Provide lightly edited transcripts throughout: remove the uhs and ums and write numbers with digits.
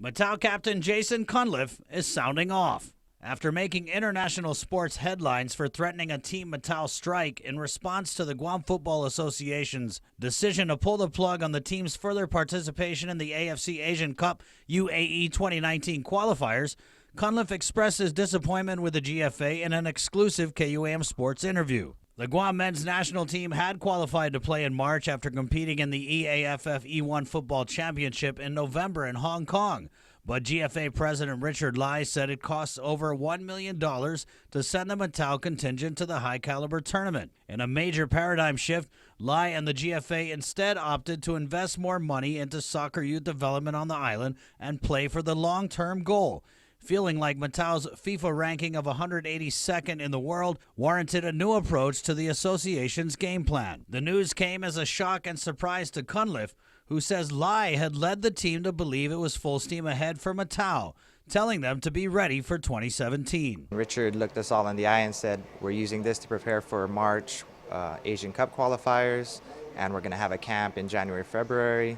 Matau captain Jason Cunliffe is sounding off after making international sports headlines for threatening a Team Matau strike in response to the Guam Football Association's decision to pull the plug on the team's further participation in the AFC Asian Cup UAE 2019 qualifiers. Cunliffe expressed his disappointment with the GFA in an exclusive KUAM Sports interview. The Guam men's national team had qualified to play in March after competing in the EAFF E1 Football Championship in November in Hong Kong. But GFA President Richard Lai said it costs over $1 million to send the Matau contingent to the high-caliber tournament. In a major paradigm shift, Lai and the GFA instead opted to invest more money into soccer youth development on the island and play for the long-term goal. Feeling like Matau's FIFA ranking of 182nd in the world warranted a new approach to the association's game plan. The news came as a shock and surprise to Cunliffe, who says Lai had led the team to believe it was full steam ahead for Matau, telling them to be ready for 2017. Richard looked us all in the eye and said, we're using this to prepare for March Asian Cup qualifiers, and we're going to have a camp in January, February.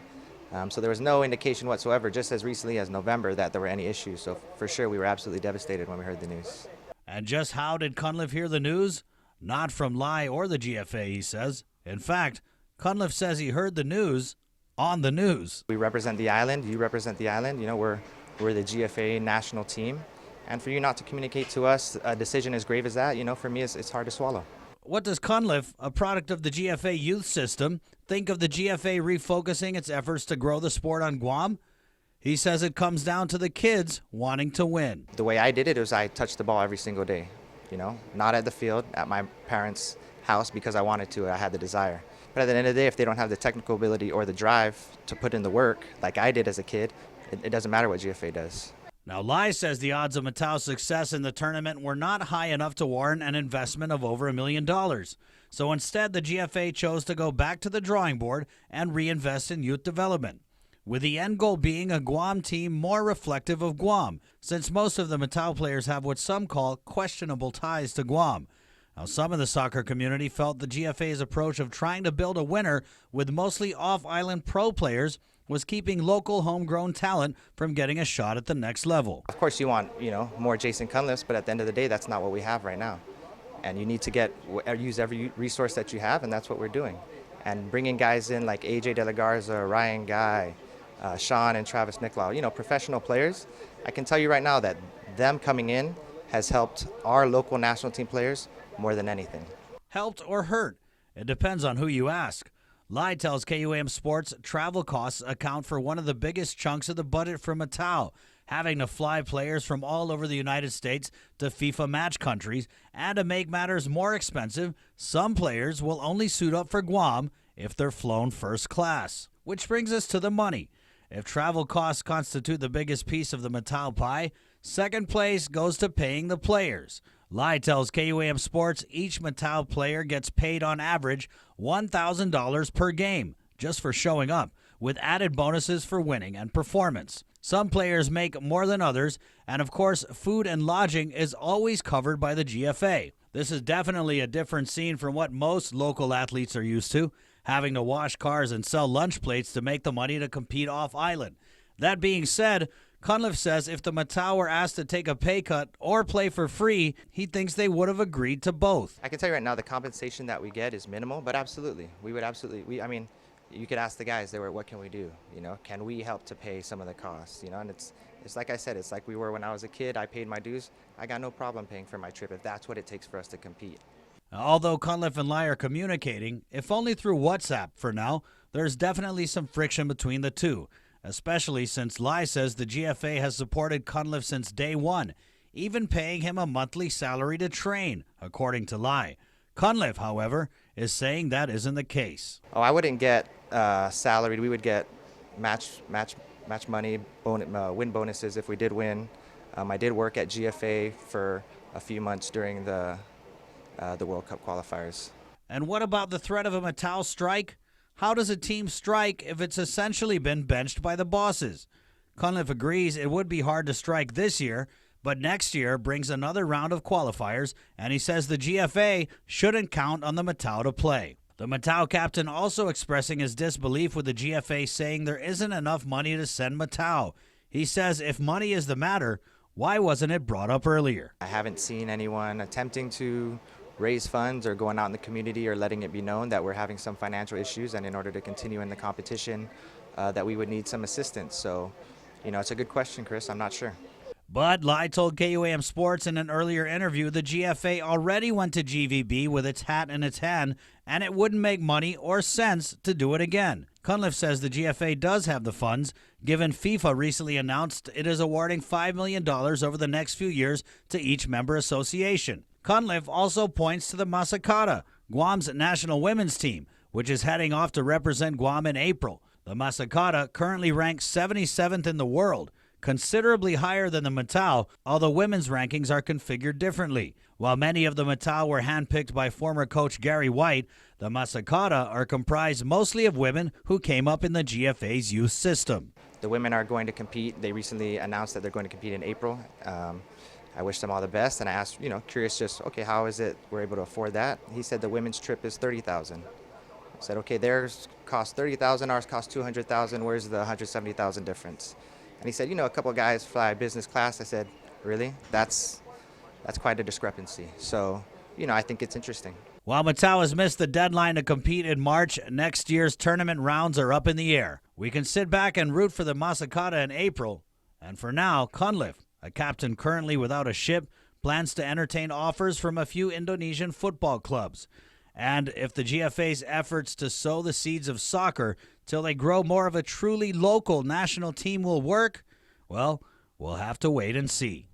So there was no indication whatsoever, just as recently as November, that there were any issues. So for sure, we were absolutely devastated when we heard the news. And just how did Cunliffe hear the news? Not from Lai or the GFA, he says. In fact, Cunliffe says he heard the news on the news. We represent the island. You represent the island. You know, we're the GFA national team. And for you not to communicate to us a decision as grave as that, you know, for me, it's hard to swallow. What does Cunliffe, a product of the GFA youth system, think of the GFA refocusing its efforts to grow the sport on Guam? He says it comes down to the kids wanting to win. The way I did it was I touched the ball every single day, you know, not at the field, at my parents' house because I wanted to, I had the desire. But at the end of the day, if they don't have the technical ability or the drive to put in the work like I did as a kid, it doesn't matter what GFA does. Now, Lai says the odds of Matau's success in the tournament were not high enough to warrant an investment of over $1 million. So instead, the GFA chose to go back to the drawing board and reinvest in youth development, with the end goal being a Guam team more reflective of Guam, since most of the Matau players have what some call questionable ties to Guam. Now, some in the soccer community felt the GFA's approach of trying to build a winner with mostly off-island pro players was keeping local homegrown talent from getting a shot at the next level. Of course you want, you know, more Jason Cunliffes, but at the end of the day, that's not what we have right now. And you need to use every resource that you have, and that's what we're doing. And bringing guys in like AJ De La Garza, Ryan Guy, Sean and Travis Nicklau, you know, professional players, I can tell you right now that them coming in has helped our local national team players more than anything. Helped or hurt? It depends on who you ask. Lai tells KUAM Sports travel costs account for one of the biggest chunks of the budget for Matau, having to fly players from all over the United States to FIFA match countries, and to make matters more expensive, some players will only suit up for Guam if they're flown first class. Which brings us to the money. If travel costs constitute the biggest piece of the Matau pie, second place goes to paying the players. Lai tells KUAM Sports each Matau player gets paid on average $1,000 per game just for showing up, with added bonuses for winning and performance. Some players make more than others, and of course, food and lodging is always covered by the GFA. This is definitely a different scene from what most local athletes are used to, having to wash cars and sell lunch plates to make the money to compete off-island. That being said, Cunliffe says if the Matau were asked to take a pay cut or play for free, he thinks they would have agreed to both. I can tell you right now the compensation that we get is minimal, but absolutely. We would absolutely, I mean, you could ask the guys, they were, what can we do? You know, can we help to pay some of the costs? You know, and it's like I said, it's like we were when I was a kid. I paid my dues. I got no problem paying for my trip if that's what it takes for us to compete. Although Cunliffe and Lai are communicating, if only through WhatsApp for now, there's definitely some friction between the two, especially since Lai says the GFA has supported Cunliffe since day one, even paying him a monthly salary to train, according to Lai. Cunliffe, however, is saying that isn't the case. Oh, I wouldn't get salaried. We would get match money, win bonuses if we did win. I did work at GFA for a few months during the World Cup qualifiers. And what about the threat of a Matau strike? How does a team strike if it's essentially been benched by the bosses? Cunliffe agrees it would be hard to strike this year, but next year brings another round of qualifiers, and he says the GFA shouldn't count on the Matau to play. The Matau captain also expressing his disbelief with the GFA, saying there isn't enough money to send Matau. He says if money is the matter, why wasn't it brought up earlier? I haven't seen anyone attempting to raise funds or going out in the community or letting it be known that we're having some financial issues, and in order to continue in the competition that we would need some assistance. So, it's a good question, Chris. I'm not sure. Bud Lai told KUAM Sports in an earlier interview the GFA already went to GVB with its hat in its hand, and it wouldn't make money or sense to do it again. Cunliffe says the GFA does have the funds, given FIFA recently announced it is awarding $5 million over the next few years to each member association. Cunliffe also points to the Masakata, Guam's national women's team, which is heading off to represent Guam in April. The Masakata currently ranks 77th in the world, considerably higher than the Matao, although women's rankings are configured differently. While many of the Matao were handpicked by former coach Gary White, the Masakata are comprised mostly of women who came up in the GFA's youth system. The women are going to compete. They recently announced that they're going to compete in April. I wish them all the best, and I asked, curious, just, okay, how is it we're able to afford that? He said the women's trip is $30,000. I said, okay, theirs cost $30,000, ours cost $200,000. Where's the $170,000 difference? And he said, a couple of guys fly business class. I said, really? That's quite a discrepancy. So, I think it's interesting. While Matao has missed the deadline to compete in March, next year's tournament rounds are up in the air. We can sit back and root for the Masakata in April. And for now, Cunliffe, a captain currently without a ship, plans to entertain offers from a few Indonesian football clubs. And if the GFA's efforts to sow the seeds of soccer till they grow more of a truly local national team will work, well, we'll have to wait and see.